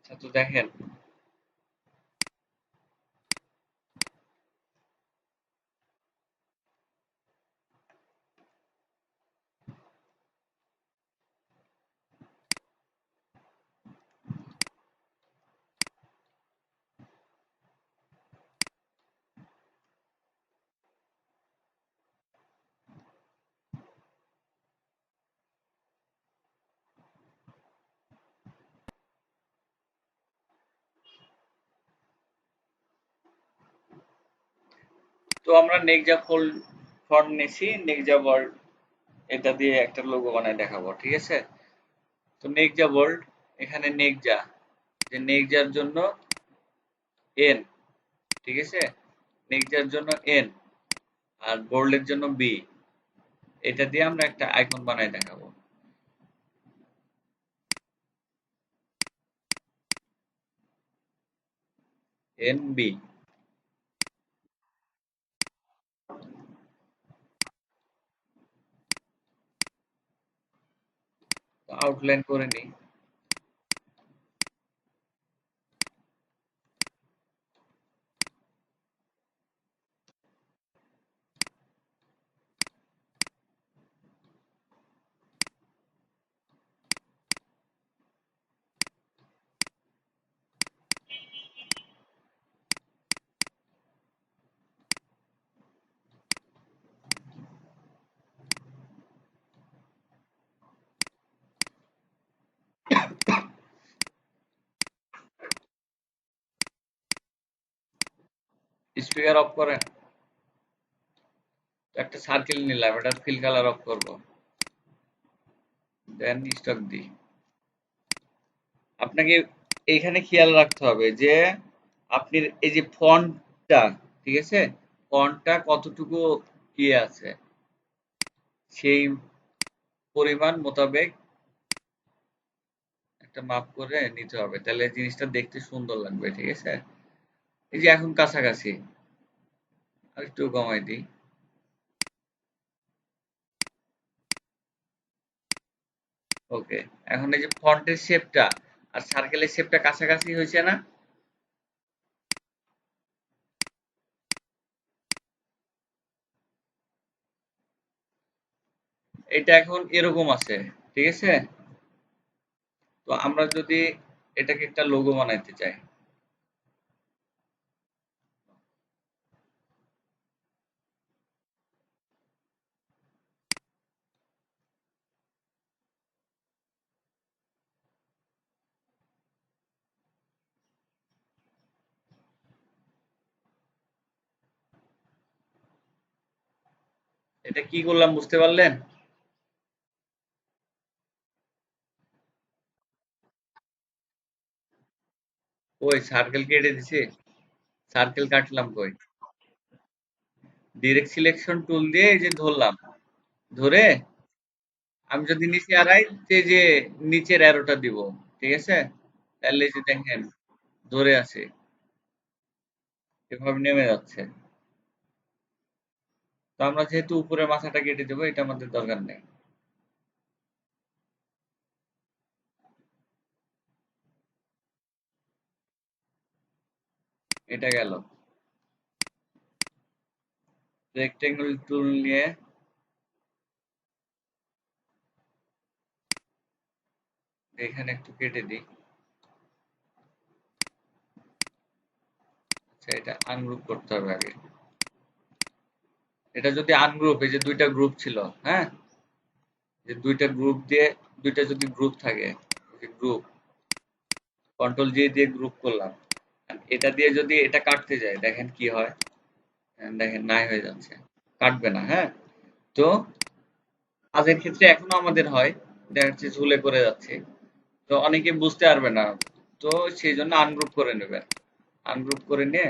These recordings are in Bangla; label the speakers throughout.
Speaker 1: আচ্ছা, তো দেখেন তো আমরা নেক্সট ফন্ট নিছি, নেক্সট ওয়ার্ড এটা দিয়ে একটা লোগো বানায় দেখাবো, ঠিক আছে? তো নেক্সট বোল্ড, এখানে নেক্সট যে নেক্সট জন্য এন, ঠিক আছে? নেক্সট জন্য এন আর বোল্ডের জন্য বি, এটা দিয়ে আমরা একটা আইকন বানায় দেখাবো। এন বি আউটলাইন করে নিই। স্পিকার অফ করেন। তো একটা সার্কেল নিলাম, এটার ফিল কালার অফ করব, দেন স্টক দিই। আপনাকে এইখানে খেয়াল রাখতে হবে যে আপনি এই যে ফন্টটা, ঠিক আছে, ফন্টটা কতটুকু ইয়ে আছে সেই পরিমাণ মোতাবেক একটা মাপ করে নিতে হবে, তাহলে জিনিসটা দেখতে সুন্দর লাগবে, ঠিক আছে? এই যে এখন কাছাকাছি, আর একটু কমাই দিই। ওকে, এখন এই যে ফন্টের শেপটা আর সার্কেলের শেপটা কাছাকাছি হয়েছে না? এটা এখন এরকম আছে, ঠিক আছে? তো আমরা যদি এটাকে একটা লোগো বানাইতে চাই, এটা কি করলাম বুঝতে পারলেন? ওই সার্কেল কেটে দিছে, সার্কেল কাটলাম কই? ডিরেক্ট সিলেকশন টুল দিয়ে এই যে ধরলাম, ধরে আমি যদি নিচে আড়াই, যে নিচের অ্যারোটা দিব, ঠিক আছে? তাহলে এই যে দেখেন ধরে আছে, এভাবে নেমে যাচ্ছে। তো আমরা যেহেতু উপরের মাথাটা কেটে দেবো, এটা আমাদের দরকার নেই। এটা গেল। রেক্টেঙ্গল টুল নিয়ে এখানে একটু কেটে দিই। আচ্ছা, এটা আনগ্রুপ করতে হবে আগে। এটা যদি আনগ্রুপ, এই যে দুইটা গ্রুপ ছিল, হ্যাঁ, যে দুইটা গ্রুপ দিয়ে, দুইটা যদি গ্রুপ থাকে, গ্রুপ কন্ট্রোল জি দিয়ে গ্রুপ করলাম, আর এটা দিয়ে যদি এটা কাটতে যায় দেখেন কি হয়। দেখেন নাই হয়ে যাচ্ছে, কাটবে না, হ্যাঁ? তো কাজের ক্ষেত্রে এখনো আমাদের হয়, দেখা যাচ্ছে ঝুলে করে যাচ্ছে, তো অনেকে বুঝতে পারবে না। তো সেই জন্য আনগ্রুপ করে নেবেন। আনগ্রুপ করে নিয়ে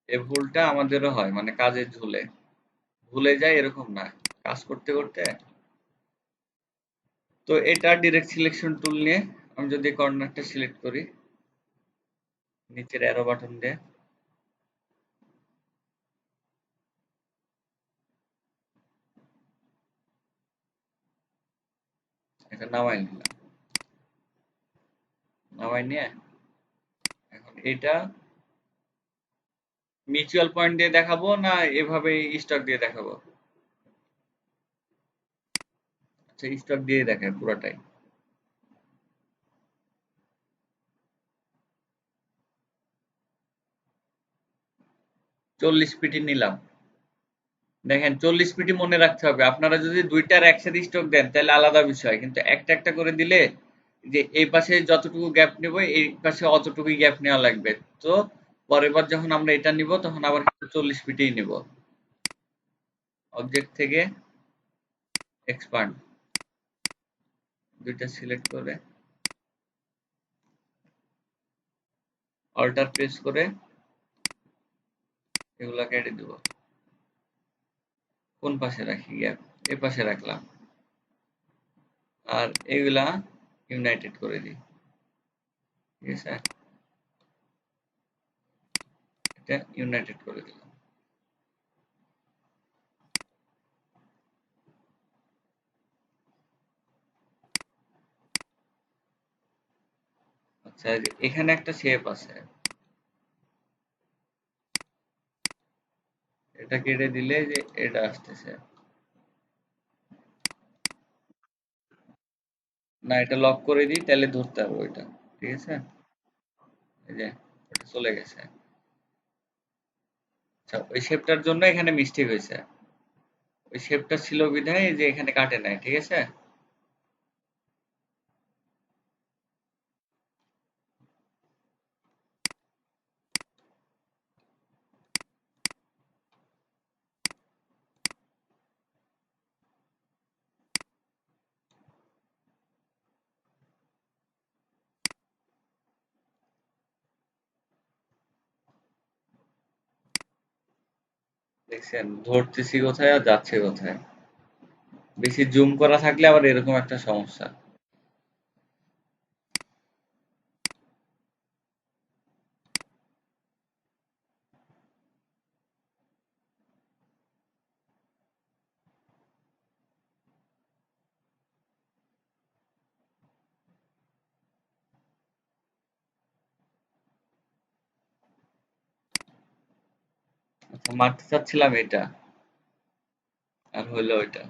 Speaker 1: এই ভুলটা আমাদেরও হয়, মানে কাজের ঝুলে ভুলে যায় এরকম না, কাজ করতে করতে। তো এটা ডিরেক্ট সিলেকশন টুল নিয়ে আমি যদি কর্নারটা সিলেক্ট করি, নিচের অ্যারো বাটন দিয়ে এটা নামাই নিলাম। নামাই নিয়ে এখন এটা মিউচুয়াল পয়েন্ট দিয়ে দেখাবো না এভাবে স্টক দিয়ে দেখাবো? আচ্ছা, স্টক দিয়ে দেখায় পুরোটাই। 40 পিটি নিলাম। দেখেন 40 পিটি মনে রাখতে হবে। আপনারা যদি দুইটার একসাথে স্টক দেন তাহলে আলাদা বিষয়, কিন্তু একটা একটা করে দিলে যে এই পাশে যতটুকু গ্যাপ নেব এই পাশে অতটুকুই গ্যাপ নেওয়া লাগবে। তো পরের বার যখন আমরা এটা নিব তখন আবার 40 পিটিই নিব। অবজেক্ট থেকে এক্সপান্ড দুইটা সিলেক্ট করে অল্টার প্রেস করে এগুলা কেটে দিব। কোন পাশে রাখি গ্যাপ? এই পাশে রাখলাম। আর এগুলা ইউনাইটেড করে দিই। ঠিক আছে, এটা ইউনাইটেড করে দিলাম। আচ্ছা, এখানে একটা শেপ আছে, এটা কেটে দিলে যে এটা আসতেছে। না, এটা লক করে দিই তাহলে ধরতে হবে ওইটা। ঠিক আছে, এই যে ওটা চলে গেছে। আচ্ছা, ওই শেপটার জন্য এখানে মিস্টেক হয়েছে। ওই শেপটা ছিল বিধায় যে এখানে কাটে নাই। ঠিক আছে, দেখছেন ধরতেছি কোথায় আর যাচ্ছে কোথায়। বেশি জুম করা থাকলে আবার এরকম একটা সমস্যা। আচ্ছা, মারতে চাচ্ছিলাম এটা আর হইলো ওইটা।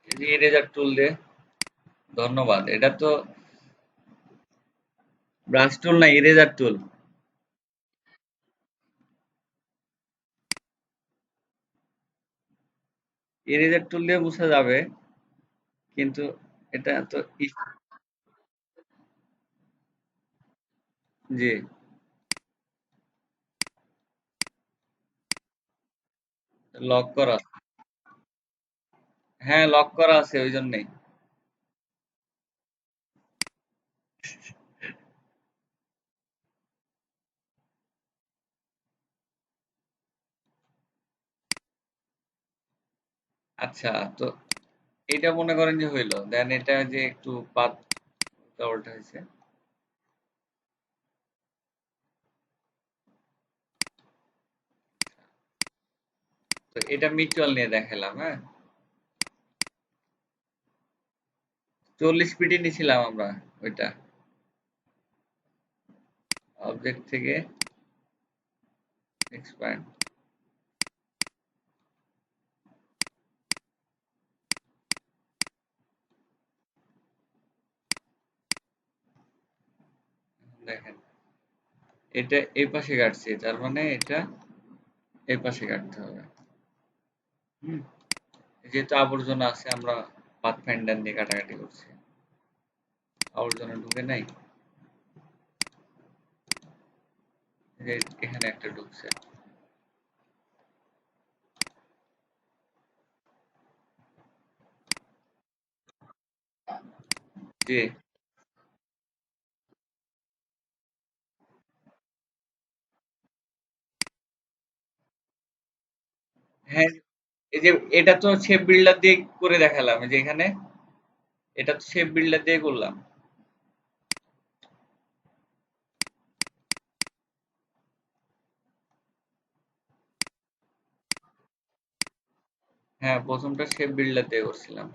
Speaker 1: এই যে ইরেজার টুল দে। ধন্যবাদ। এটা তো ব্রাশ টুল না, ইরেজার টুল। ইরেজার টুল দিয়ে মুছা যাবে, কিন্তু এটা তো জি, লক করা। হ্যাঁ, লক করা আছে ওই জন্যই। আচ্ছা, তো এটা মনে করেন যে হইলো, দেন এটা যে একটু পাত উল্টা হয়েছে। তো এটা মিউচুয়াল নিয়ে দেখালাম। হ্যাঁ, 40 পিটি নিছিলাম আমরা ওইটা। অবজেক্ট থেকে এক্সপ্যান্ড দেখেন, এটা এই পাশে কাটছে, তার মানে এটা এই পাশে কাটতে হবে। হুম, যেহেতু আবর্জনা আছে আমরা পাথ ফাইন্ডার নিয়ে কাটাকাটি করছি, আবর্জনা ঢুকে নাই। এই যে এখানে একটা ঢুকছে। জি, হ্যাঁ, এই যে এটা তো শেপ বিল্ডার দিয়ে করে দেখালাম। এই যে এখানে এটা তো শেপ বিল্ডার দিয়ে করলাম। হ্যাঁ, প্রথমটা শেপ বিল্ডার দিয়ে করছিলাম।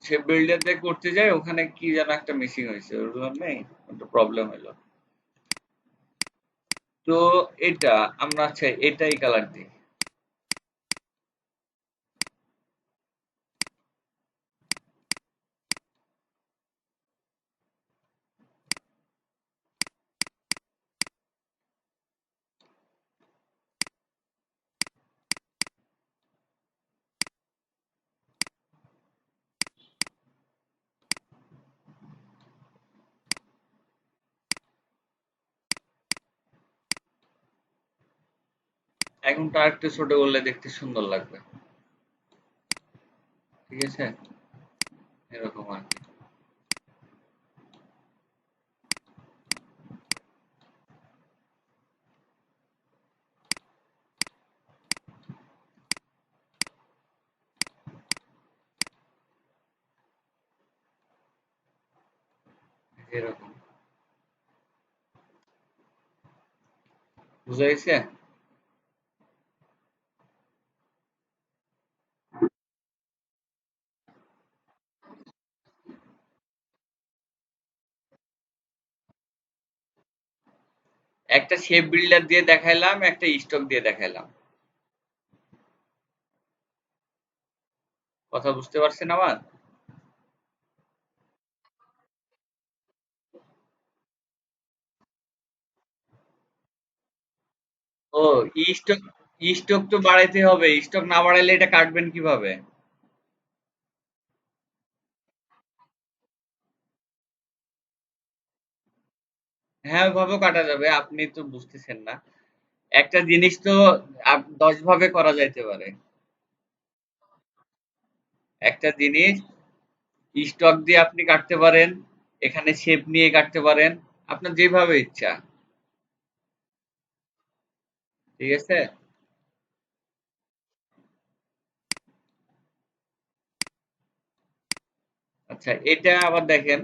Speaker 1: শেপ বিল্ডার দিয়ে করতে যাই, ওখানে কি যেন একটা মিসিং হয়েছে, ওর জন্যই একটা প্রবলেম হলো। তো এটা আমরা আচ্ছা এটাই কালার দিই। এখন তো আরেকটু ছোট করলে দেখতে সুন্দর লাগবে। ঠিক আছে, এরকম আর কি। এরকম বুঝা গেছে। একটা শেপ বিল্ডার দিয়ে দেখাইলাম, একটা স্টক দিয়ে দেখাইলাম। কথা বুঝতে পারছেন আমার? ও, স্টক স্টক তো বাড়াইতে হবে, স্টক না বাড়াইলে এটা কাটবেন কিভাবে? হ্যাঁ, ওইভাবেও কাটা যাবে, আপনি তো বুঝতেছেন না। একটা জিনিস তো 10 ভাবে করা যাইতে পারে। একটা জিনিস স্টক দিয়ে আপনি কাটতে পারেন, এখানে শেপ নিয়ে কাটতে পারেন, আপনার যেভাবে ইচ্ছা। ঠিক আছে। আচ্ছা, এটা আবার দেখেন।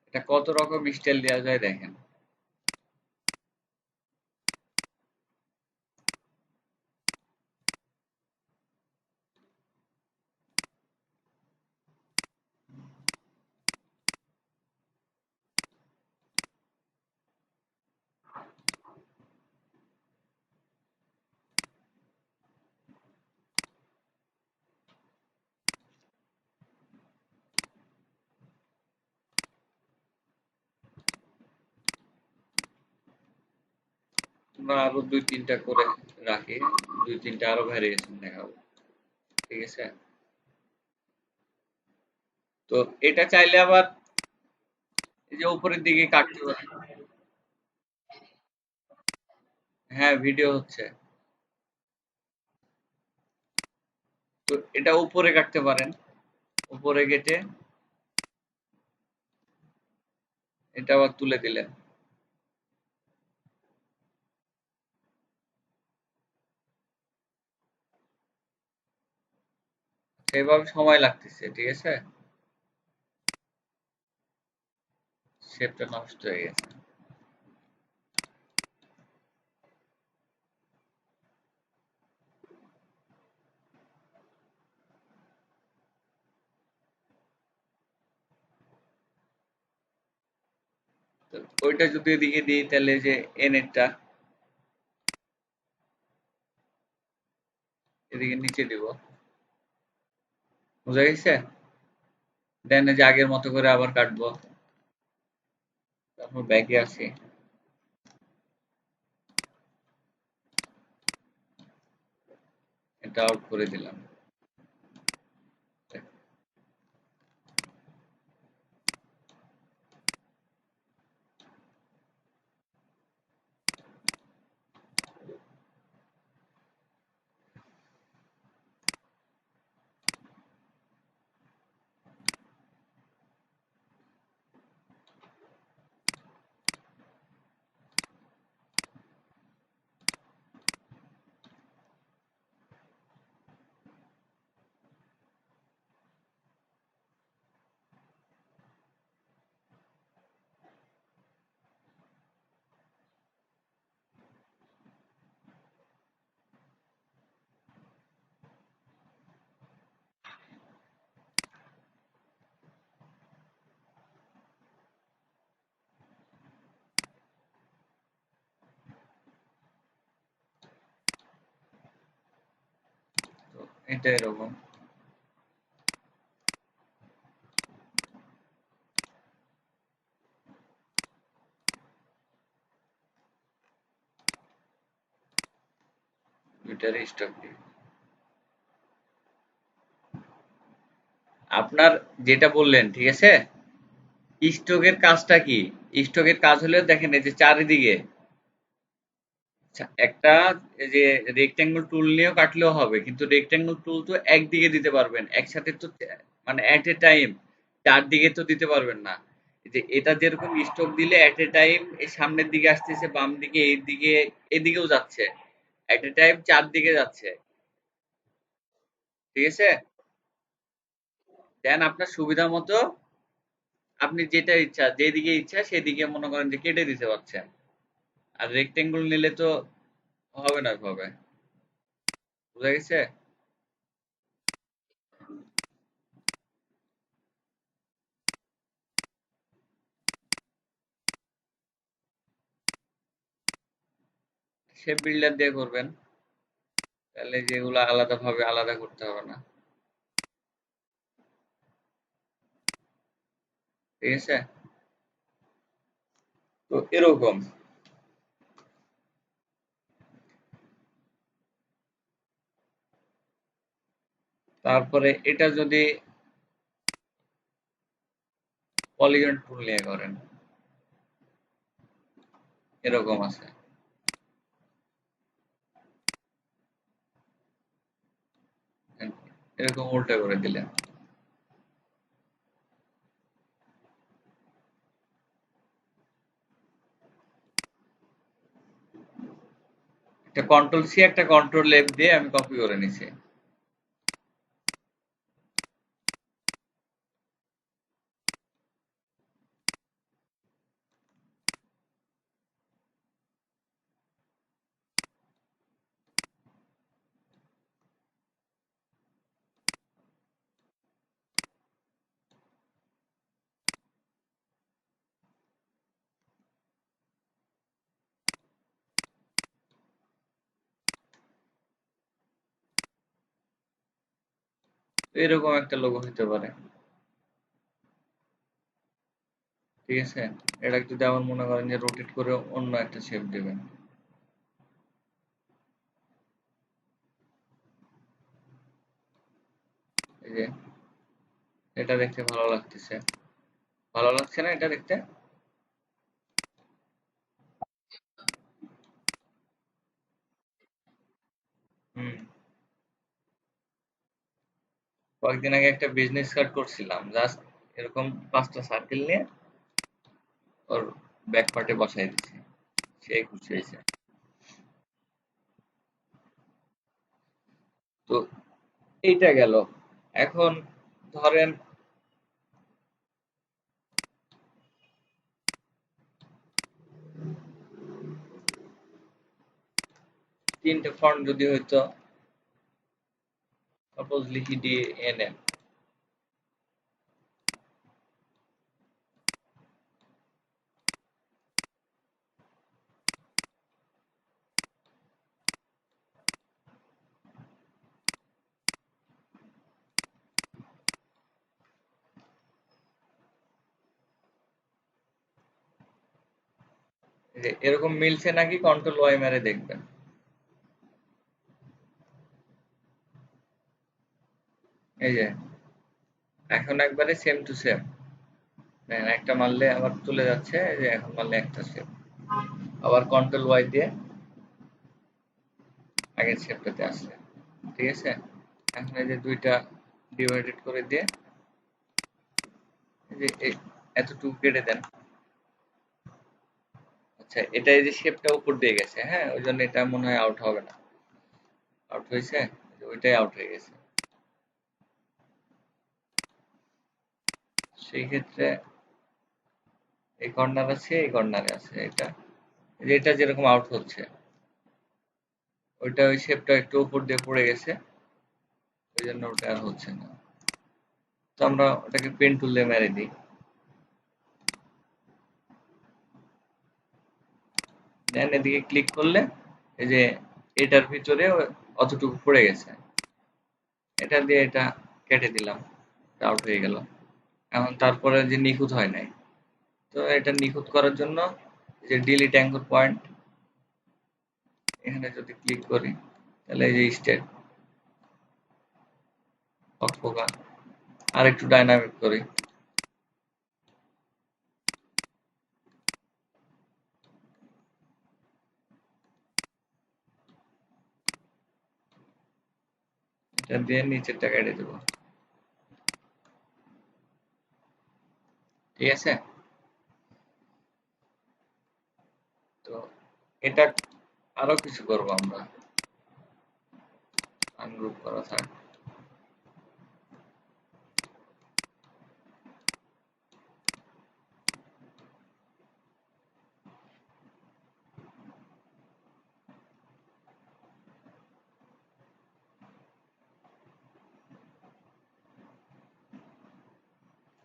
Speaker 1: এটা কত রকম স্টাইল দেওয়া যায় দেখেন। আমরা আরো 2-3টা করে রাখি, 2-3টা আরো ভ্যারিয়েশন দেখাবো। ঠিক আছে। তো এটা চাইলে আবার এই যে উপরের দিকে কাটতে পারেন। হ্যাঁ, ভিডিও হচ্ছে। তো এটা উপরে কাটতে পারেন, উপরে কেটে এটা আবার তুলে দিলেন। সেভাবে সময় লাগতেছে। ঠিক আছে, শেপটা নষ্ট হয়ে গেছে। তো ওইটা যদি এদিকে দিই তাহলে যে এনেরটা এদিকে নিচে দিব। বুঝা গেছে? দেন এই যে আগের মতো করে আবার কাটবো। তারপর ব্যাকে আসি, এটা আউট করে দিলাম। এটা এরকম। দুইটার স্টক দিই। আপনার যেটা বললেন ঠিক আছে, স্টকের কাজটা কি? স্টকের কাজ হলো দেখেন এই যে চারিদিকে একটা এই যে রেক্ট্যাঙ্গল টুল নিয়েও কাটলেও হবে, কিন্তু রেক্ট্যাঙ্গল টুল তো একদিকে দিতে পারবেন একসাথে তো, মানে এট এ টাইম চারদিকে তো দিতে পারবেন না। এই যে এটা যেরকম স্টক দিলে এট এ টাইম এই সামনের দিকে আসতেছে, বাম দিকে, এইদিকে, এদিকেও যাচ্ছে, এট এ টাইম চারদিকে যাচ্ছে। ঠিক আছে, দেন আপনার সুবিধা মতো আপনি যেটা ইচ্ছা, যেদিকে ইচ্ছা সেদিকে মনে করেন যে কেটে দিতে পারছেন। আর রেক্টেঙ্গল নিলে তো হবে না ভাবে। বুঝা গেছে? শেপ বিল্ডার দিয়ে করবেন, তাহলে যেগুলো আলাদা ভাবে আলাদা করতে হবে না। ঠিক আছে, তো এরকম। তারপরে এটা যদি পলিগন টুল নিয়ে করেন, এরকম আছে। এরকম উল্টা করে দিলেন, একটা কন্ট্রোল সি একটা কন্ট্রোল এফ দিয়ে আমি কপি করে নিছি। তো এরকম একটা লোগো হতে পারে। ঠিক আছে, এটা যদি আবার মনে করেন যে রোটেট করে অন্য একটা শেপ দেবেন, এই যে এটা দেখতে ভালো লাগতেছে, ভালো লাগছে না এটা দেখতে? হুম, কয়েকদিন আগে একটা বিজনেস কার্ড করছিলাম, জাস্ট এরকম 5টা সার্কেল নিয়ে ওর ব্যাক পার্টে বসাই দিছি, সেই খুশি হয়েছে। তো এইটা গেল। এখন ধরেন 3টে ফন্ট যদি হইতো, সাপোজ লিখি DNM, এরকম মিলছে নাকি কন্ট্রোল ওয়াই মেরে দেখবেন। এই যে এখন একবারে সেম টু সেম, একটা মারলে আবার চলে যাচ্ছে, এই যে এখন মারলে একটা সেম। আবার কন্ট্রোল ওয়াই দিয়ে আগের শেপটাতে আসছে। ঠিক আছে, এখন এই যে দুইটা ডিভাইডেড করে দিয়ে এই যে এতটুকু কেটে দেন। আচ্ছা, এটা এই যে শেপটা উপর দিয়ে গেছে, হ্যাঁ, ওই জন্য এটা মনে হয় আউট হবে না। আউট হয়েছে, ওইটাই আউট হয়ে গেছে। সেই ক্ষেত্রে এই কর্নার আছে, এই কর্নারে আছে, এটা এই যে এটা যেরকম আউট হচ্ছে, ওইটা ওই শেপটা একটু উপর দিয়ে পড়ে গেছে, ওই জন্য ওটা আর হচ্ছে না। তো আমরা ওটাকে পেন টুল দিয়ে মেরে দিই, দেন এদিকে ক্লিক করলে এই যে এটার ভিতরে অতটুকু পড়ে গেছে। এটা দিয়ে এটা কেটে দিলাম, আউট হয়ে গেল। এখন তারপরে যে নিখুঁত হয় নাই, তো এটা নিখুঁত করার জন্য যে ডিলিট অ্যাঙ্কর পয়েন্ট, এখানে যদি ক্লিক করি তাহলে এই যে স্টেট অক্ষকা আর একটু ডাইনামিক করি, এটা দিয়ে নিচেরটা কেটে দেবো। ঠিক আছে, তো এটা আরো কিছু করবো আমরা, আনগ্রুপ করা থাক।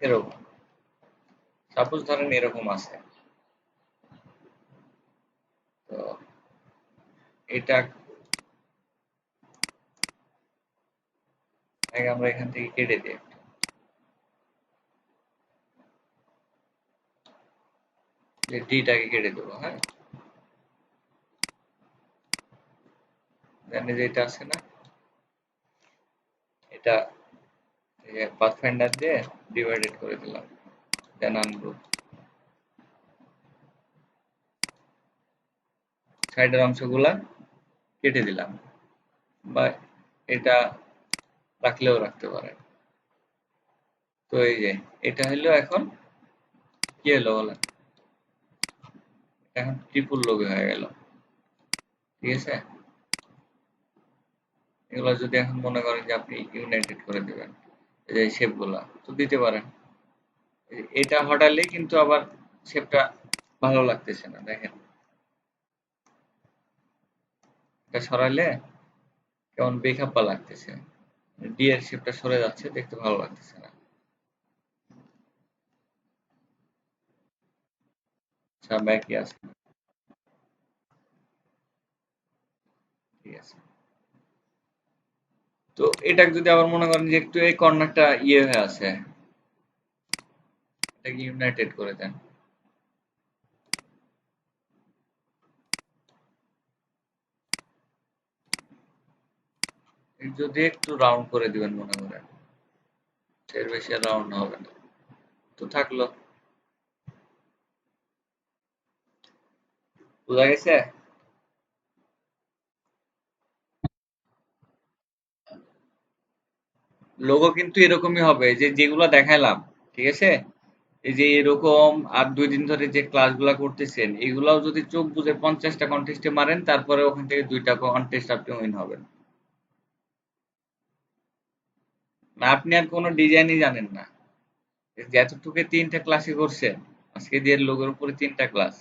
Speaker 1: এরকম সাপোজ ধরেন এরকম আছে, তো এটা আগে আমরা এখান থেকে কেটে দিই, যে ডিটাকে কেটে দেবো। হ্যাঁ, জানি যে এটা আছে না, এটা পাথফাইন্ডার দিয়ে ডিভাইডেড করে দিলাম, দেন আনগ্রুপ, সাইডের অংশগুলা কেটে দিলাম, বা এটা রাখলেও রাখতে পারেন। তো এই যে এটা হলো এখন কি হলো বলেন, এখন ট্রিপল লোগো হয়ে গেল। ঠিক আছে, এগুলো যদি এখন মনে করেন যে আপনি ইউনাইটেড করে দিবেন, এই যে শেপ গুলা তো দিতে পারেন। এটা হটালেই কিন্তু আবার শেপটা ভালো লাগতেছে না, দেখেন এটা সরাইলে কেমন বেখাপ্পা লাগতেছে, ডি এর শেপটা সরে যাচ্ছে, দেখতে ভালো লাগতেছে না। আচ্ছা, ব্যাকই আছে, ঠিক আছে। তো এটা যদি আবার মনে করেন যে একটু এই কর্নারটা ইয়ে হয়ে আছে, এটাকে ইউনাইটেড করে দেন, যদি একটু রাউন্ড করে দিবেন মনে করেন, এর বেশি আর রাউন্ড হবে না, তো থাকলো। বোঝা গেছে? লোগো কিন্তু এরকমই হবে, যে যেগুলো দেখাইলাম, ঠিক আছে, এই যে এরকম আর 2 দিন ধরে যে ক্লাসগুলো করতেছেন, এগুলাও যদি চোখ বুঝে 50টা কন্টেস্টে মারেন, তারপরে ওখান থেকে 2টা কন্টেস্ট আপনি উইন হবেন না। আপনি আর কোনো ডিজাইনই জানেন না, যতটুকু 3টা ক্লাসে করছেন, আজকে দিয়ে লোগোর উপরে 3টা ক্লাস,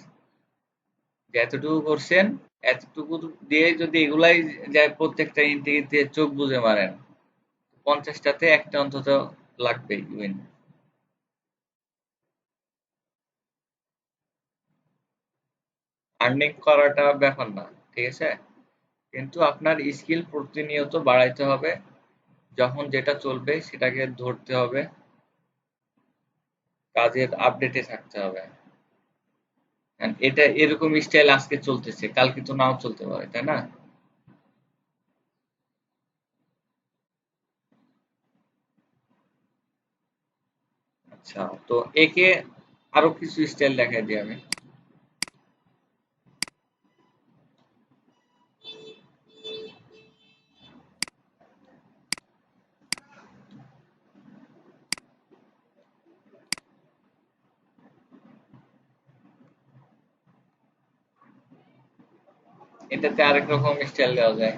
Speaker 1: যতটুকু করছেন এতটুকু দিয়ে যদি এগুলাই যায় প্রত্যেকটা ইন্টিগ্রিটি চোখ বুঝে মারেন, 50টাতে একটা অন্তত লাগবেই উইন। আর্নিং করাটা ব্যাপার না, ঠিক আছে, কিন্তু আপনার স্কিল প্রতিনিয়ত বাড়াইতে হবে, যখন যেটা চলবে সেটাকে ধরতে হবে, কাজের আপডেটে থাকতে হবে। And এটা এরকম স্টাইল আজকে চলতেছে, কালকে তো নাও চলতে পারে, তাই না? আচ্ছা, তো একে আরো কিছু স্টাইল দেখাই দিই আমি। এটাতে আরেক রকম স্টাইল দেওয়া যায়,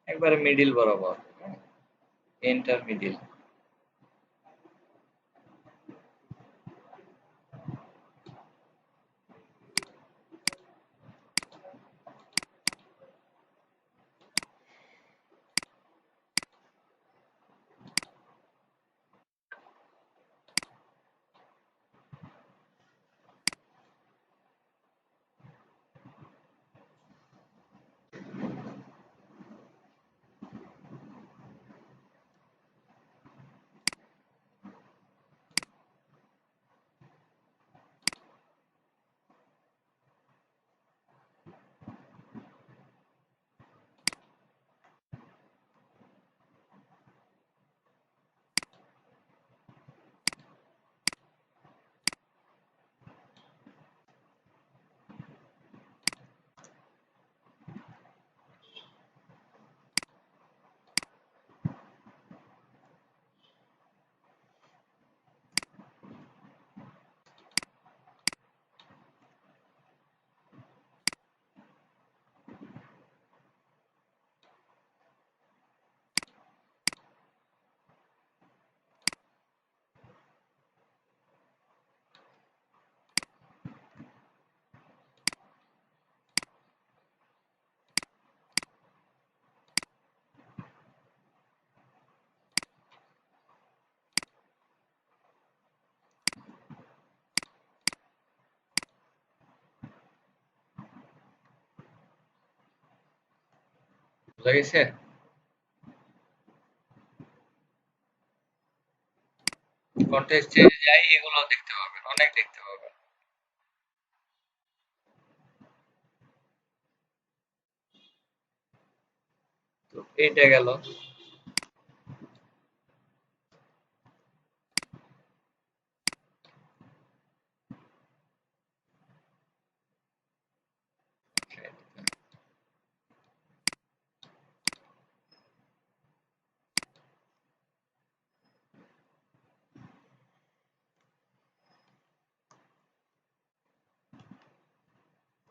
Speaker 1: একবারে মিডিল বরাবর, এন্টার মিডিল। বুঝা গেছে? কন্টেস্টে যাই এগুলো দেখতে পাবেন, অনেক দেখতে পাবেন। তো এইটা গেল।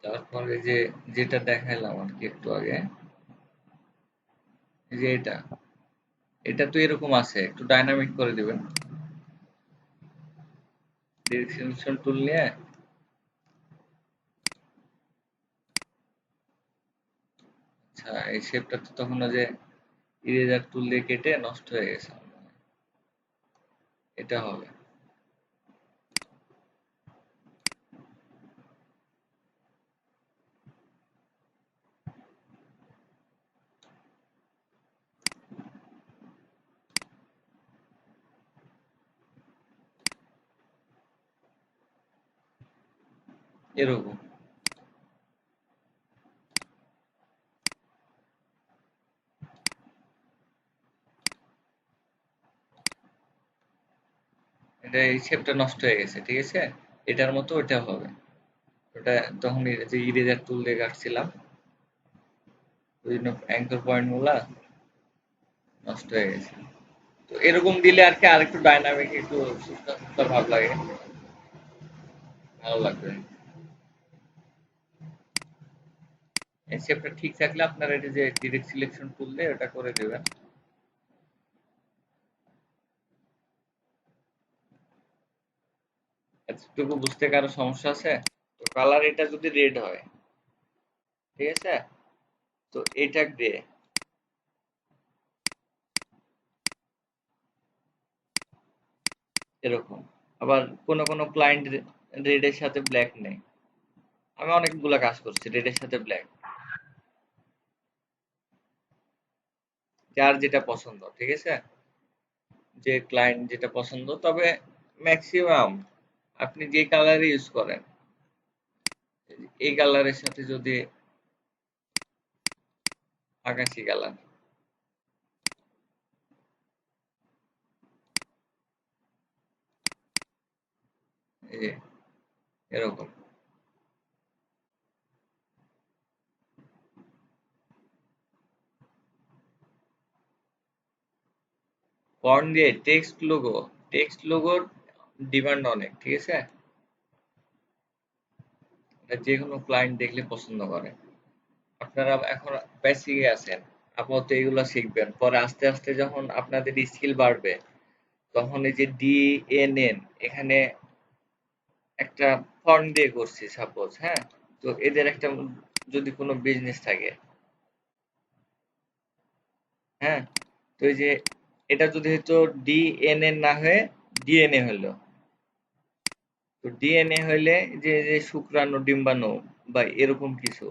Speaker 1: তারপরে যে যেটা দেখাইলাম আর কি একটু আগে, এই যে এটা, এটা তো এরকম আছে, একটু ডাইনামিক করে দিবেন। ডিরেকশন টুল নিয়ে আচ্ছা এই শেপটা তো তখন ওই যে ইরেজার টুল দিয়ে কেটে নষ্ট হয়ে গেছে। এটা হবে এরকম। এটা এই শেপটা নষ্ট হয়ে গেছে, ঠিক আছে? এটার মতো ওটা হবে। ওটা তখন যে ইরেজার টুল দিয়ে কাটছিলাম, ওই জন্য অ্যাঙ্কর পয়েন্ট গুলা নষ্ট হয়ে গেছে। তো এরকম দিলে আর কি আরেকটু ডাইনামিক, একটু সুস্থ সুস্থ ভাব লাগে, ভালো লাগবে। এই শেপটা ঠিক থাকলে আপনার এটা যে ডিরেক্ট সিলেকশন টুল দিয়ে ওটা করে দেবেন। এতটুকু বুঝতে কারো সমস্যা আছে? তো কালার এটা যদি রেড হয়, ঠিক আছে, তো এটা গ্রে, এরকম। আবার কোনো কোনো ক্লায়েন্ট রেডের সাথে ব্ল্যাক নেই। আমি অনেকগুলা কাজ করছি রেডের সাথে ব্ল্যাক, যার যেটা পছন্দ, ঠিক আছে, যে ক্লায়েন্ট যেটা পছন্দ। তবে ম্যাক্সিমাম আপনি যে কালার ইউজ করেন, এই কালারের সাথে যদি আকাশি কালার, এই যে এরকম ফন্ট দিয়ে টেক্সট লোগোর ডিমান্ড অনেক, ঠিক আছে। এটা যে কোনো ক্লায়েন্ট দেখলে পছন্দ করে। আপনারা এখন বেসিকে আছেন, আপাতত এগুলো শিখবেন, পরে আস্তে আস্তে যখন আপনাদের স্কিল বাড়বে, তখন এই যে ডিএনএন এখানে একটা ফন্ট দিয়ে করছি সাপোজ, হ্যাঁ, তো এদের একটা যদি কোনো বিজনেস থাকে, হ্যাঁ, তো এই যে এটা যদি হয়তো ডিএনএন না হয়ে ডিএনএ হলো, তো ডিএনএ হইলে যে যে শুক্রাণু ডিম্বাণু বা এরকম কিছু,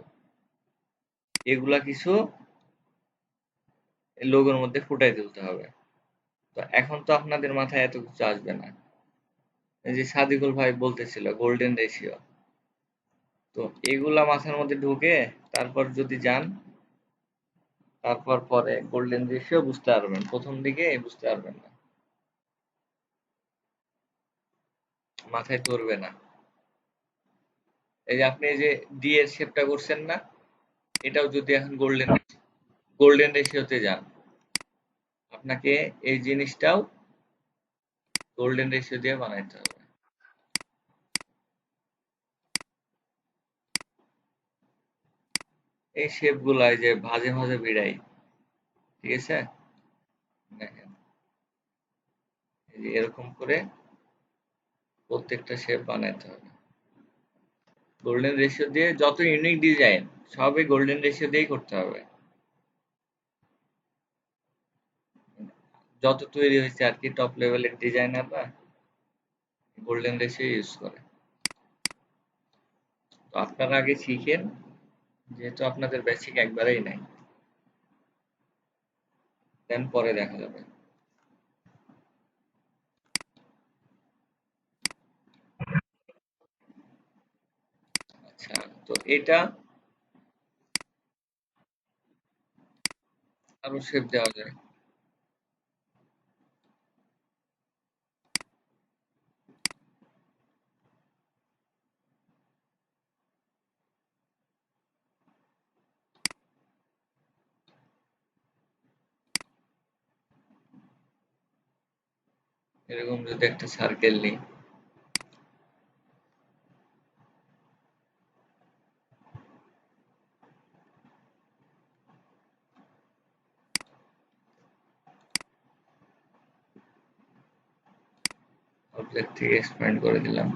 Speaker 1: এগুলা কিছু লোগোর মধ্যে ফুটাই তুলতে হবে। তো এখন তো আপনাদের মাথায় এত কিছু আসবে না। এই যে সাদিকুল ভাই বলতেছিল গোল্ডেন রেশিও, তো এগুলা মাথার মধ্যে ঢুকে তারপর যদি যান, তারপর পরে গোল্ডেন রেশিও বুঝতে পারবেন, প্রথম দিকে বুঝতে পারবেন না, মাথায় ধরবে না। এই যে আপনি এই যে ডি এর শেপটা করছেন না, এটাও যদি এখন গোল্ডেন রেশিওতে যান, আপনাকে এই জিনিসটাও গোল্ডেন রেশিও দিয়ে বানাইতে হবে। এই শেপ গুলাই যে ভাজে ভাজে বিড়াই, ঠিক আছে, দেখেন এই যে এরকম করে প্রত্যেকটা শেপ বানাইতে হবে গোল্ডেন রেশিও দিয়ে। যত ইউনিক ডিজাইন সবই গোল্ডেন রেশিও দিয়েই করতে হবে। যত তৈরি হয়েছে আর কি টপ লেভেলের ডিজাইনাররা গোল্ডেন রেশিও ইউজ করে। তো আপনারা আগে শিখেন, যেহেতু আপনাদের বেসিক একবারেই নাই। দেন পরে দেখা যাবে। আচ্ছা, তো এটা আরো শেপ দেওয়া যায়। এরকম যদি একটা সার্কেল নিই, অবজেক্ট থেকে এক্সপ্যান্ড করে দিলাম,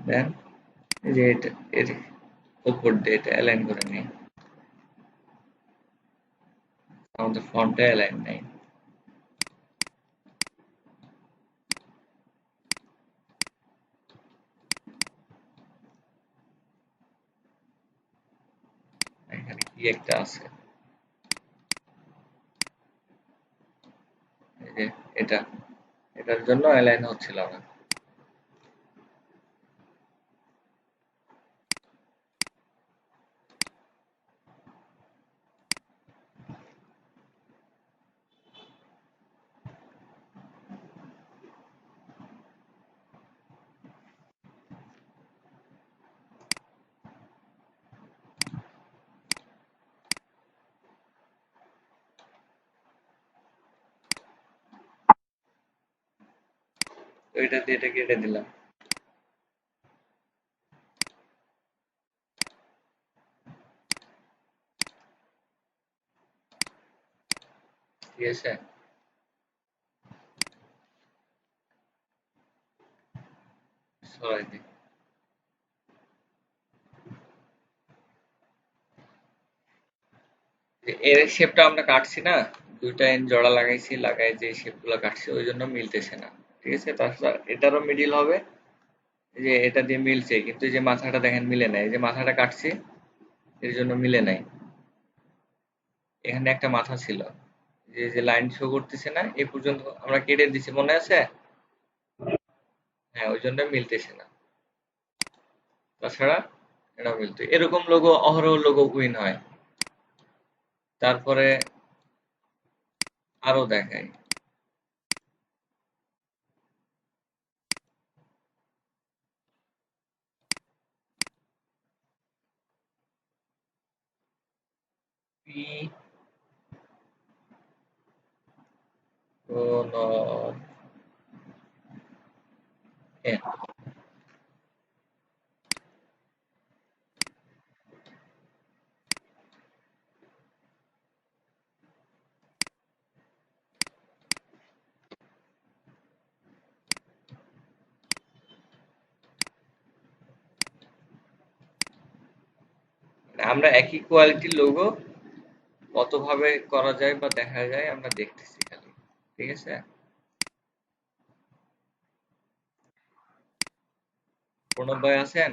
Speaker 1: দেন এই যে এটা এর উপর দিয়ে এটা অ্যালাইন করে নিই। আমাদের ফন্টটা অ্যালাইন নাই। এখানে কি একটা আছে, এই যে এটা, এটার জন্য অ্যালাইন হচ্ছিল না। তো এটা দিয়ে এটা কেটে দিলাম। ঠিক আছে, সরাই দিই। এর শেপটা আমরা কাটছি না, দুইটা এন্ড জোড়া লাগাইছি, লাগাই যে শেপ গুলা কাটছি ওই জন্য মিলতেছে না। ঠিক আছে, তাছাড়া এটারও মিডিল হবে, এই যে এটা দিয়ে মিলছে, কিন্তু এই যে মাথাটা দেখেন মিলে নাই, এই যে মাথাটা কাটছি এর জন্য মিলে নাই। এখানে একটা মাথা ছিল, যে যে লাইন শো করতেছে না এই পর্যন্ত আমরা কেটে দিছি, মনে আছে? হ্যাঁ, ওই জন্য মিলতেছে না। তাছাড়া এটা মিলতো, এরকম লোগো অহরহ লোগো উইন হয়। তারপরে আরো দেখাই, পি কোন এন। আমরা একই কোয়ালিটির লোগো কতভাবে করা যায় বা দেখা যায় আমরা দেখতেছি খালি। ঠিক আছে, প্রণব ভাই আছেন?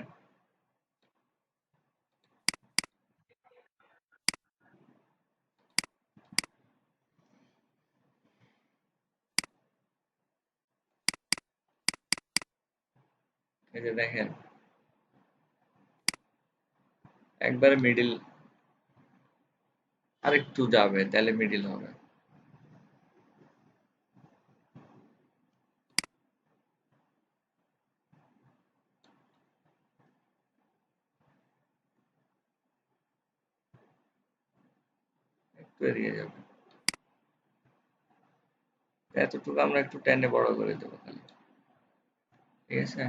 Speaker 1: এই যে দেখেন, একবারে মিডিল, আরেকটু যাবে তাহলে মিডিল হবে। একটু এড়িয়ে যাবে, এতটুকু আমরা একটু টেনে বড় করে দেবো খালি। ঠিক আছে,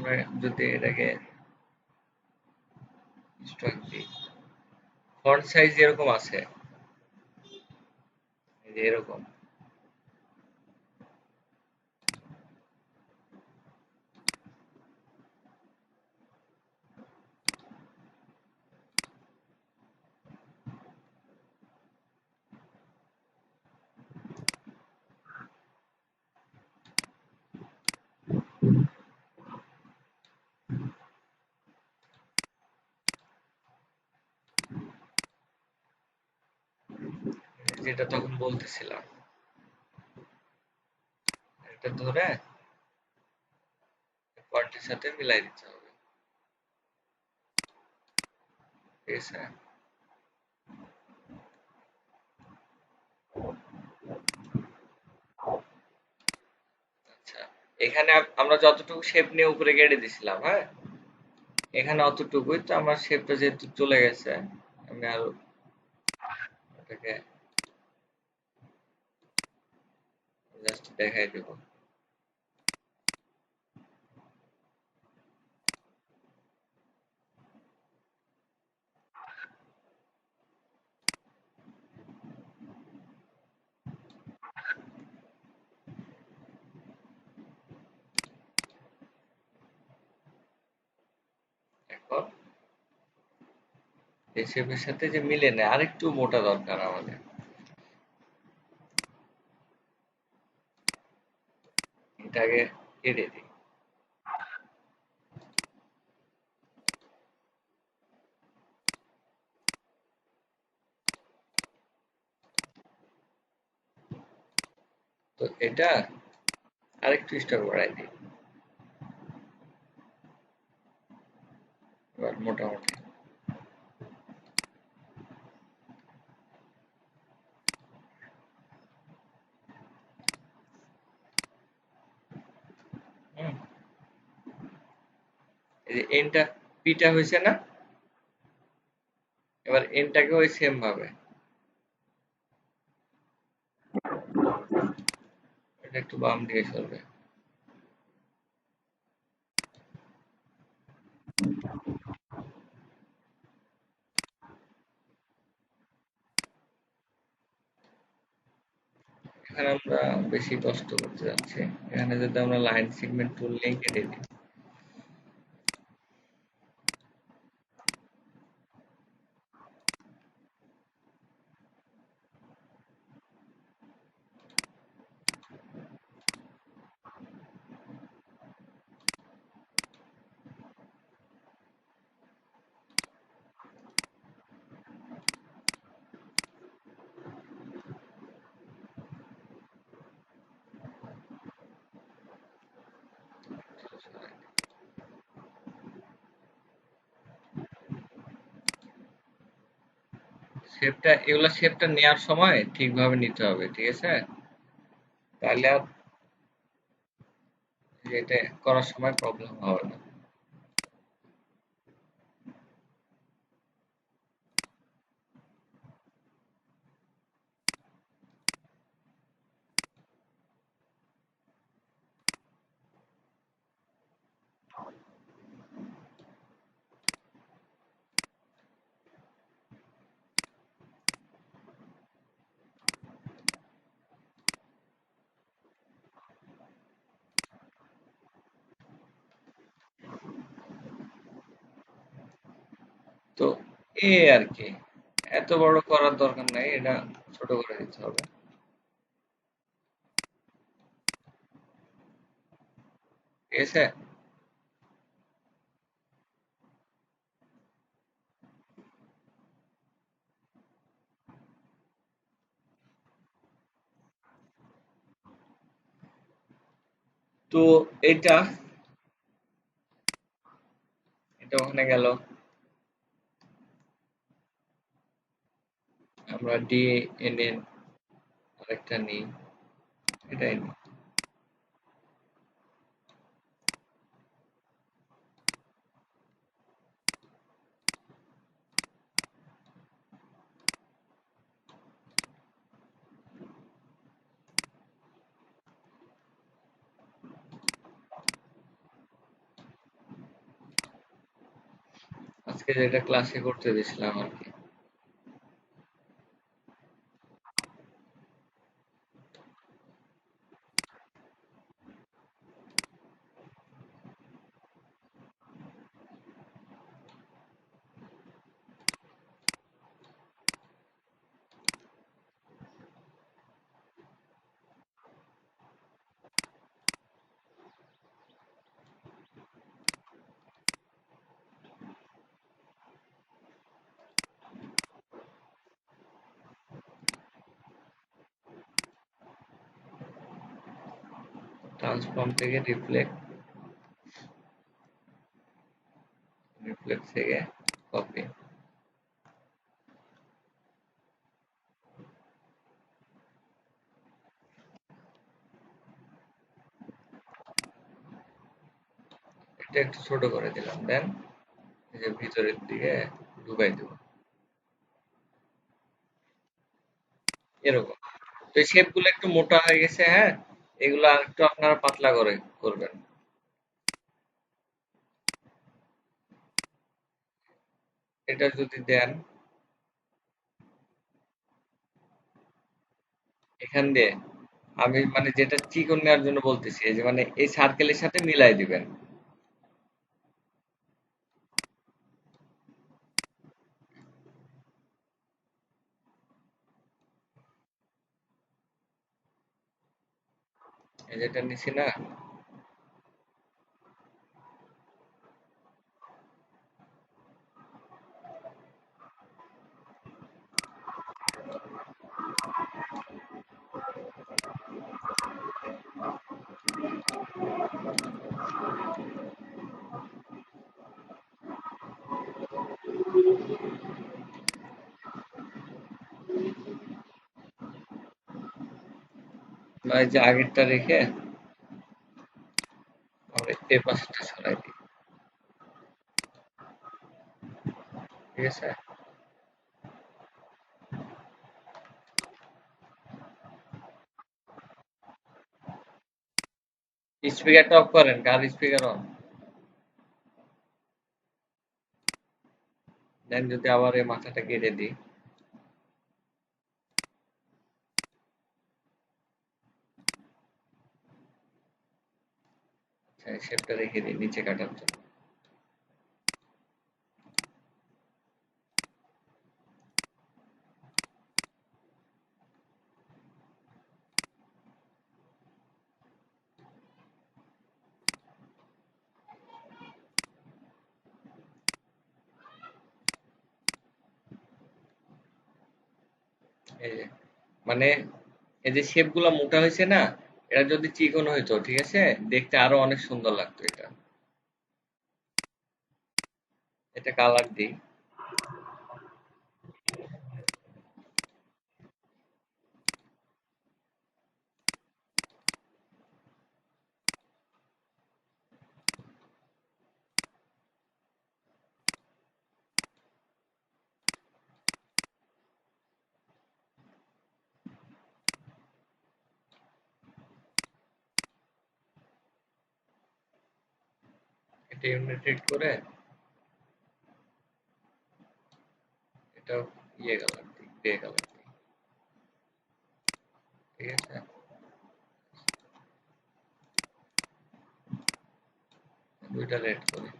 Speaker 1: আমরা যদি এটাকে স্ট্রক দিই, ফন্ট সাইজ এরকম আছে, এই যে এরকম। যেটা তখন বলতেছিলাম, এটা ধরে ফন্টের সাথে মিলাই দিতে হবে, ঠিক আছে? আচ্ছা, এখানে আমরা যতটুকু শেপ নিয়ে উপরে কেটে দিছিলাম, হ্যাঁ, এখানে অতটুকুই তো। আমার শেপটা যেহেতু চলে গেছে, আমি আরো এটাকে জাস্ট দেখাই দেব। এখন এই শেপের সাথে যে মিলে নেয়, আরেকটু মোটা দরকার আমাদের, এটাকে কেটে দিই। তো এটা আরেকটু স্টক বাড়াই দিই, এবার মোটামুটি। হুম, এই যে এনটা পিটা হয়েছে না, এবার এনটাকে ওই সেম ভাবে এটা একটু বাম দিকে সরবে। এখানে আমরা বেশি কষ্ট করতে যাচ্ছি, এখানে যদি আমরা লাইন সেগমেন্ট টুল নিয়ে কেটে দিই। শেপটা, এগুলা শেপটা নেওয়ার সময় ঠিকভাবে নিতে হবে, ঠিক আছে? তাহলে আর এটা করার সময় প্রবলেম হবে না। তো আর কি, এত বড় করার দরকার নাই, এটা ছোট করে দিতে হবে, ঠিক আছে? তো এটা এটা ওখানে গেল, আমরা ডি এন এন আরেকটা নিই, এটাই নিই। আজকে যেটা ক্লাসে করতে দিয়েছিলাম আর কি। ট্রান্সফর্ম থেকে রিফ্লেক্ট, রিফ্লেক্ট থেকে কপি। এটা একটু ছোট করে দিলাম, দেন এই যে ভিতরের দিকে ঢুকাই দেব এরকম। তো এই শেপ গুলো একটু মোটা হয়ে গেছে, হ্যাঁ, এগুলো আর একটু আপনারা পাতলা করে করবেন। এটা যদি দেন এখান দিয়ে, আমি মানে যেটা চিকন নেওয়ার জন্য বলতেছি, এই যে মানে এই সার্কেলের সাথে মিলাই দিবেন। এই যেটা নিছি না, এই যে আগেরটা রেখে আমরা এই পাশটা সরাই দিই, ঠিক আছে। স্পিকারটা অফ করেন, কার স্পিকার অন। দেন যদি আবার এই মাথাটা কেটে দিই, শেপটা রেখে দিই নিচে কাটার জন্য। এই যে মানে এই যে শেপ গুলা মোটা হয়েছে না, এটা যদি চিকন হইতো, ঠিক আছে, দেখতে আরো অনেক সুন্দর লাগতো এটা। এটা কালার দিই। এটা ইউনাইটেড করে এটা ইয়ে কালার দিই, গ্রে কালার দিই, ঠিক আছে। দুইটা রেড করি।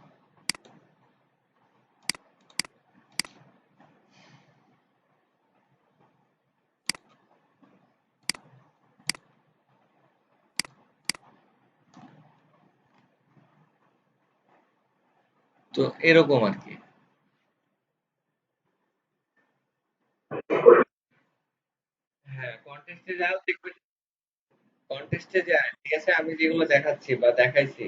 Speaker 1: তো এরকম আর কি। হ্যাঁ, কন্টেস্টে যাও দেখবেন, কন্টেস্টে যায়, ঠিক আছে, আমি যেগুলো দেখাচ্ছি বা দেখাইছি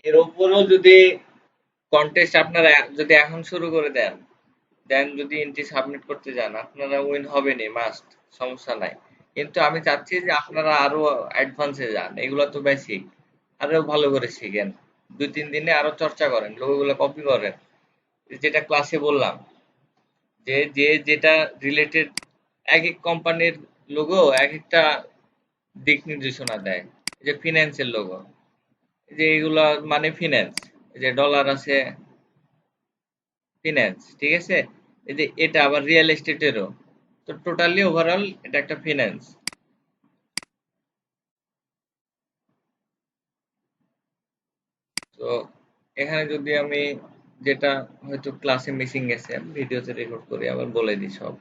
Speaker 1: এর উপরও যদি কন্টেস্ট আপনারা যদি এখন শুরু করে দেন, দেন যদি এন্ট্রি সাবমিট করতে যান, আপনারা উইন হবেনই মাস্ট, সমস্যা নাই। কিন্তু আমি চাচ্ছি যে আপনারা আরো অ্যাডভান্সে যান, এগুলো তো বেসিক, আরো ভালো করে শিখেন, 2-3 দিনে আরো চর্চা করেন, লোকগুলো কপি করেন। যেটা ক্লাসে বললাম, যে যে যেটা রিলেটেড, এক এক কোম্পানির লোগো এক একটা দিক নির্দেশনা দেয়। এই যে ফিন্যান্সের লোগো, যে এগুলা মানে ফিন্যান্স, যে ডলার আছে, ফিন্যান্স, ঠিক আছে। এই যে এটা আবার রিয়েল এস্টেটেরও, তো টোটালি ওভারঅল এটা একটা ফিন্যান্স। তো এখানে যদি আমি যেটা হয়তো ক্লাসে মিসিং গেছে, ভিডিওতে রেকর্ড করে আবার বলে দিই সব।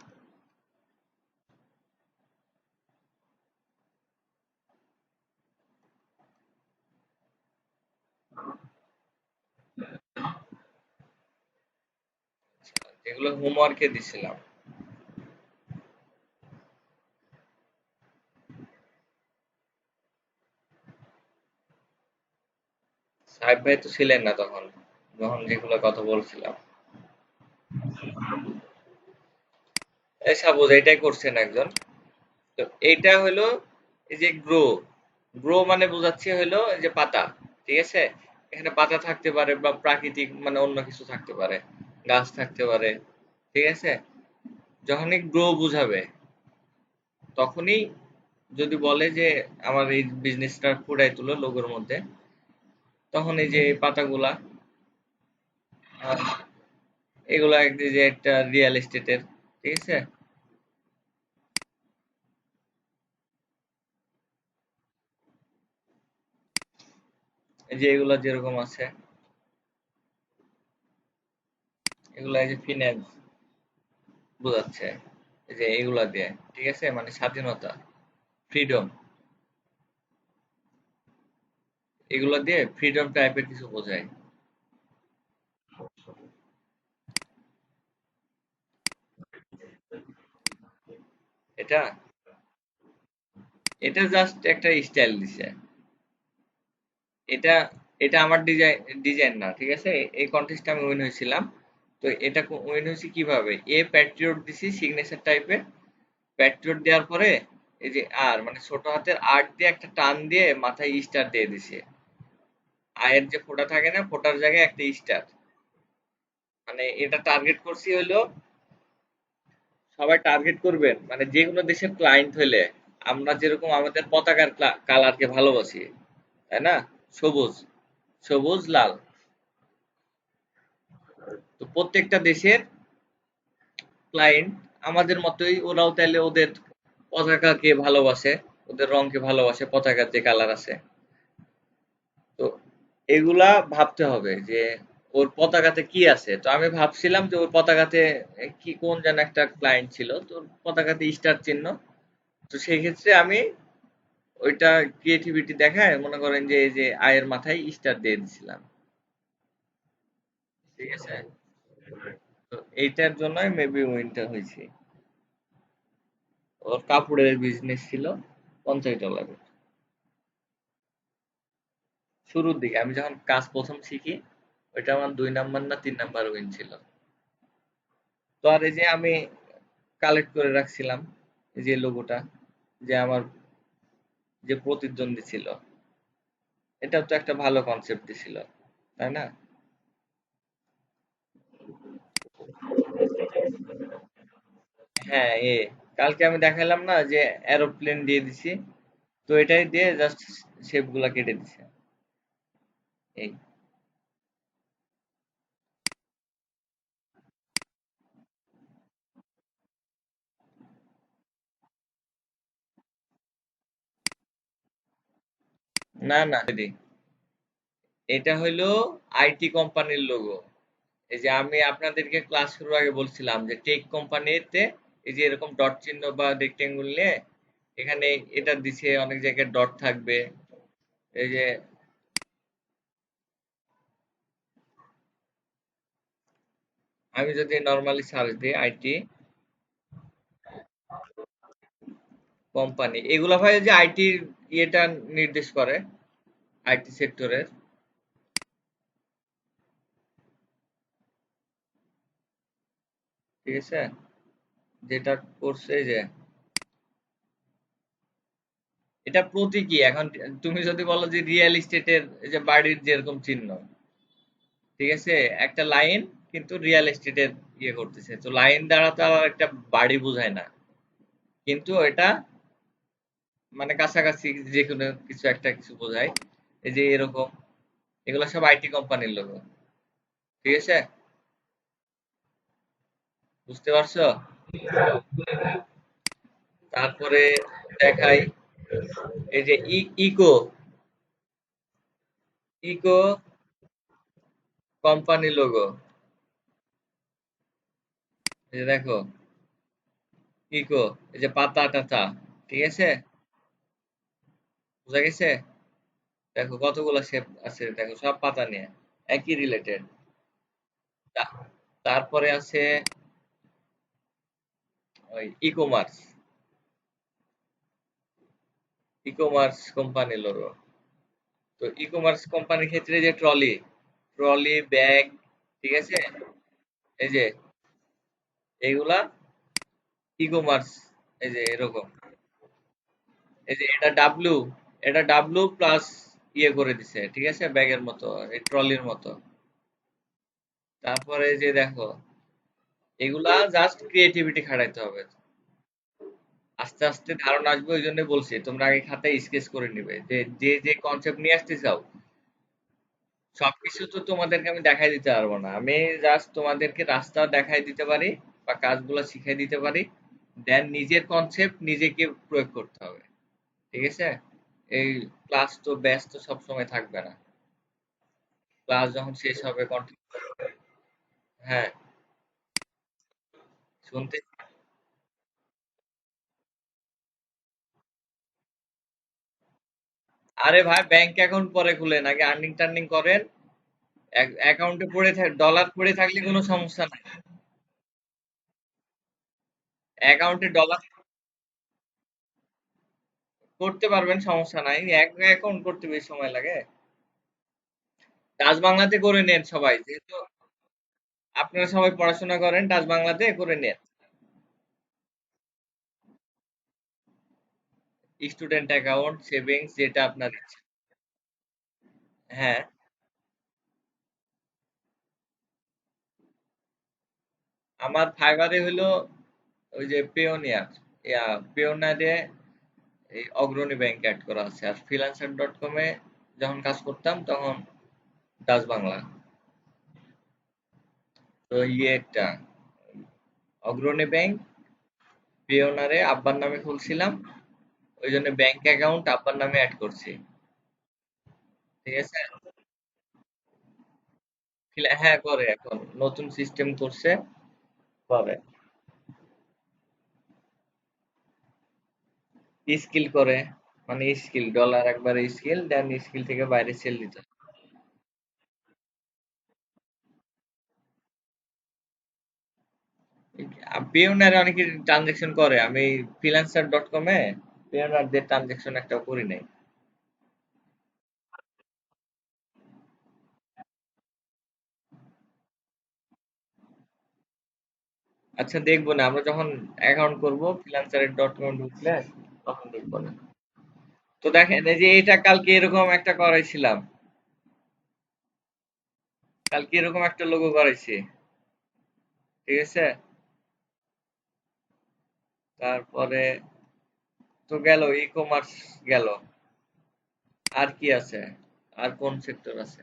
Speaker 1: যেগুলো হোমওয়ার্কে দিছিলাম। সাহেব ভাই তো ছিলেন না তখন, যখন যেগুলো কথা বলছিলাম। এই সাপোজ এটাই করছেন একজন। তো এইটা হলো এই যে গ্রো, গ্রো মানে বোঝাচ্ছে হলো এই যে পাতা, ঠিক আছে। এখানে পাতা থাকতে পারে বা প্রাকৃতিক মানে অন্য কিছু থাকতে পারে, গাছ থাকতে পারে, ঠিক আছে। যখনই গ্রো বুঝাবে তখনই যদি বলে যে আমার এই বিজনেসটা ফুটাই তুলো লোগোর মধ্যে, তখন এই যে এই পাতাগুলা, আহ, এগুলা এই যে একটা রিয়েল এস্টেটের, ঠিক আছে। এই যে এগুলা যেরকম আছে, এগুলা এই যে ফিন্যান্স বোঝাচ্ছে, এই যে এগুলা দিয়ে, ঠিক আছে, মানে স্বাধীনতা, ফ্রিডম, এগুলা দিয়ে ফ্রিডম টাইপের কিছু বোঝায়। এটা এটা জাস্ট একটা স্টাইল দিছে। এটা এটা আমার ডিজাইন, ডিজাইন না, ঠিক আছে। এই কন্টেস্টে আমি উইন হয়েছিলাম। তো এটা উইন হয়েছি কিভাবে, এ প্যাট্রিয়ট দিছি সিগনেচার টাইপের। প্যাট্রিয়ট দেওয়ার পরে এই যে আর মানে ছোট হাতের আর দিয়ে একটা টান দিয়ে মাথায় স্টার দিয়ে দিছে। আয়ের যে ফোঁটা থাকে না, ফোঁটার জায়গায় একটা স্টার। মানে এটা টার্গেট করছি হলো, সবাই টার্গেট করবেন মানে যে কোনো দেশের ক্লায়েন্ট হইলে আমরা যেরকম আমাদের পতাকার কালারকে ভালোবাসি, তাই না? সবুজ, সবুজ লাল। তো প্রত্যেকটা দেশের ক্লায়েন্ট আমাদের মতোই, ওরাও তাইলে ওদের পতাকাকে ভালোবাসে, ওদের রংকে ভালোবাসে, পতাকার যে কালার আছে। তো এগুলা ভাবতে হবে যে ওর পতাকাতে কি আছে। তো আমি ভাবছিলাম যে ওর পতাকাতে কি কোন যেন একটা ক্লায়েন্ট ছিল, তো ওর পতাকাতে স্টার চিহ্ন। তো সেই ক্ষেত্রে আমি ওইটা ক্রিয়েটিভিটি দেখায় মনে করেন যে এই যে আয়ের মাথায় স্টার দিয়ে দিছিলাম, ঠিক আছে। তো এইটার জন্যই মেবি উইনটা হয়েছে। ওর কাপড়ের বিজনেস ছিল $50। শুরুর দিকে আমি যখন কাজ প্রথম শিখি, ওইটা আমার 2 নাম্বার না 3 নাম্বার উইন ছিল। তো আর এই যে আমি কালেক্ট করে রাখছিলাম এই যে লোগোটা, যে আমার যে প্রতিদ্বন্দ্বী ছিল, এটাও তো একটা ভালো কনসেপ্ট ছিল, তাই না? হ্যাঁ, কালকে আমি দেখালাম না যে এরোপ্লেন দিয়ে দিছি, তো এটাই দিয়ে জাস্ট শেপ গুলা কেটে দিছে। এই না না দিদি, এটা হইলো আইটি কোম্পানির লোগো। এই যে আমি আপনাদেরকে ক্লাস শুরুর আগে বলছিলাম যে টেক কোম্পানিতে এই যে এরকম ডট চিহ্ন বা রেক্টেঙ্গুল নিয়ে এখানে এটা দিছে, অনেক জায়গায় ডট থাকবে। এই যে আমি যদি নর্মালি সার্চ দিই আইটি কোম্পানি, এগুলা ভাই যে আইটির ইয়েটা নির্দেশ করে, আইটি সেক্টরের, ঠিক আছে। যেটা করছে এই যে এটা প্রতীকী। এখন তুমি যদি বলো যে রিয়েল এস্টেটের যে বাড়ির যেরকম চিহ্ন, ঠিক আছে, একটা লাইন কিন্তু রিয়েল এস্টেটের ইয়ে করতেছে, তো লাইন দ্বারা তো আর একটা বাড়ি বোঝায় না, কিন্তু এটা মানে কাছাকাছি যে কোনো কিছু একটা কিছু বোঝায়। এই যে এরকম, এগুলো সব আইটি কোম্পানির লোগো, ঠিক আছে। বুঝতে পারছো? তারপরে দেখাই, এই যে ইকো ইকো কোম্পানি লোগো, এই যে দেখো ইকো, এই যে পাতা টাতা, ঠিক আছে, বুঝা গেছে? দেখো কতগুলো শেপ আছে, দেখো সব পাতা নিয়ে একই রিলেটেড। তারপরে আছে ওই e commerce, e commerce company logo. তো ই কমার্স কোম্পানির ক্ষেত্রে যে ট্রলি, ট্রলি ব্যাগ, ঠিক আছে, এই যে এইগুলা ই কমার্স, এই যে এরকম, এই যে এটা ডাব্লু, এটা ডাব্লু প্লাস ইয়ে করে দিছে, ঠিক আছে, ব্যাগের মতো, এই ট্রলির মতো। তারপরে এই যে দেখো, এগুলা জাস্ট ক্রিয়েটিভিটি খাটাইতে হবে, আস্তে আস্তে ধারণা আসবে, ওই জন্য বলছি তোমরা আগে খাতায় স্কেচ করে নিবে, যে যে যে কনসেপ্ট নিয়ে আসতে চাও। সবকিছু তো তোমাদেরকে আমি দেখাই দিতে পারবো না, আমি জাস্ট তোমাদেরকে রাস্তা দেখাই দিতে পারি বা কাজগুলো শিখাই দিতে পারি, দেন নিজের কনসেপ্ট নিজেকে প্রয়োগ করতে হবে, ঠিক আছে? এই ক্লাস তো ব্যাচ তো সবসময় থাকবে না, ক্লাস যখন শেষ হবে কন্টিনিউ। হ্যাঁ, শুনতে। আরে ভাই, ব্যাংক অ্যাকাউন্ট পরে খুলেন, আগে আর্নিং টার্নিং করেন। অ্যাকাউন্টে পড়ে ডলার পড়ে থাকলে কোনো সমস্যা নাই, অ্যাকাউন্টে ডলার করতে পারবেন, সমস্যা নাই, এক অ্যাকাউন্ট করতে বেশি সময় লাগে। ডাচ বাংলাতে করে নেন সবাই, যেহেতু আপনারা সবাই পড়াশোনা করেন, ডাচ বাংলাতে করে নেন। স্টুডেন্ট অ্যাকাউন্ট, সেভিংস, যেটা আপনার ইচ্ছা। হ্যাঁ, আমার ফাইবারে হলো ওই যে পেওনিয়ার, পেওনিয়ারে এই অগ্রণী ব্যাংক অ্যাড করা আছে, আর ফ্রিল্যান্সার ডট কমে যখন কাজ করতাম তখন ডাচ বাংলা। তো ইয়েটা অগ্রণী ব্যাংক, পেওনারে আব্বার নামে খুলছিলাম, ওই জন্য ব্যাংক অ্যাকাউন্ট আব্বার নামে অ্যাড করছি, ঠিক আছে। হ্যাঁ করে, এখন নতুন সিস্টেম করছে, করে স্কিল করে, মানে স্কিল ডলার একবারে স্কিল দেন, স্কিল থেকে বাইরে সেল দিতে। পিওনারে অনেকে ট্রানজেকশন করে, আমি ফ্রিল্যান্সার ডট কমে পিওনারদের ট্রানজেকশন একটাও করি নাই। আচ্ছা দেখবো না, আমরা যখন অ্যাকাউন্ট করবো ফ্রিল্যান্সারের ডট কম ঢুকলে তখন দেখবো না। তো দেখেন, এই যে এটা কালকে এরকম একটা করাইছিলাম, কালকে এরকম একটা লোগো করাইছি, ঠিক আছে। তারপরে তো গেল ই কমার্স, গেল, আর কি আছে, আর কোন সেক্টর আছে?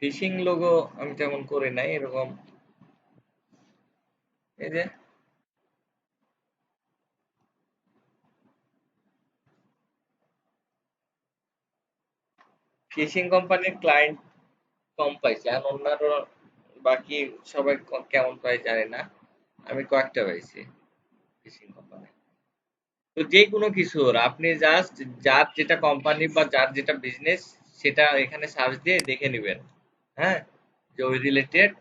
Speaker 1: ফিশিং লোগো আমি তেমন করি নাই এরকম, এই যে ফিশিং কোম্পানির ক্লায়েন্ট কম পাইছি, আর অন্যান্য বাকি সবাই কেমন পাই জানি না, আমি কয়েকটা পাইছি ফিশিং কোম্পানি। তো যে কোনো কিছুর আপনি জাস্ট যার যেটা কোম্পানি বা যার যেটা বিজনেস, সেটা এখানে সার্চ দিয়ে দেখে নেবেন, হ্যাঁ, যে ওই রিলেটেড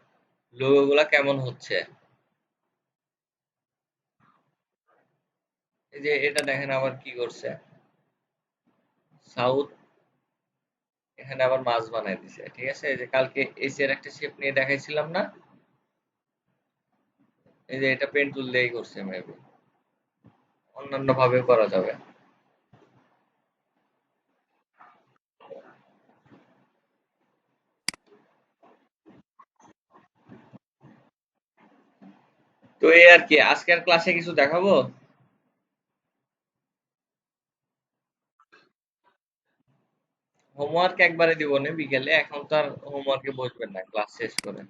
Speaker 1: লোগো গুলা কেমন হচ্ছে। এই যে এটা দেখেন আবার কি করছে, সাউথ, এখানে আবার মাছ বানাই দিছে, ঠিক আছে, এই যে কালকে এসি এর একটা শেপ নিয়ে দেখাইছিলাম না, এই যে এটা পেন টুল দিয়েই করছে মেবি, অন্যান্য ভাবেও করা যাবে। তো এই আর কি, আজকের ক্লাসে কিছু দেখাবো? হোমওয়ার্ক একবারে দিব না বিকেলে, এখন তো আর হোমওয়ার্কে বসবেন না ক্লাস শেষ করে।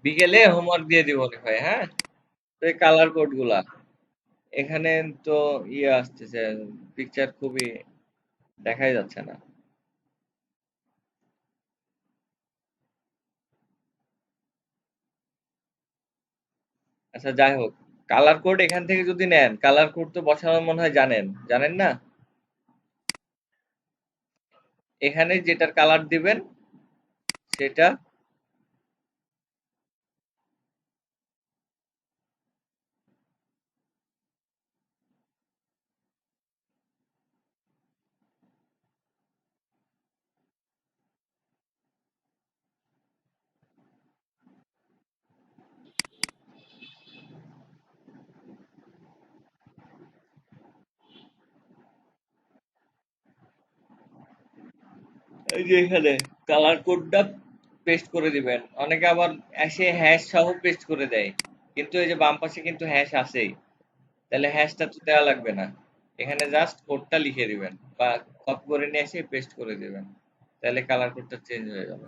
Speaker 1: বিকেলে হোমওয়ার্ক দিয়ে দিব না ভাই, হ্যাঁ। তো এই কালার কোড গুলা এখানে তো ইয়ে আসতেছে, পিকচার খুবই দেখাই যাচ্ছে না। আচ্ছা যাই হোক, কালার কোড এখান থেকে যদি নেন, কালার কোড তো বসানো মনে হয় জানেন, জানেন না? এখানে যেটার কালার দিবেন সেটা, এই যে এখানে কালার কোডটা পেস্ট করে দিবেন। অনেকে আবার এসে হ্যাশ সহ পেস্ট করে দেয়, কিন্তু এই যে বাম পাশে কিন্তু হ্যাশ আছেই, তাহলে হ্যাশটা তো দেওয়া লাগবে না। এখানে জাস্ট কোডটা লিখে দিবেন বা কপি করে নিয়ে এসে পেস্ট করে দিবেন, তাহলে কালার কোডটা চেঞ্জ হয়ে যাবে।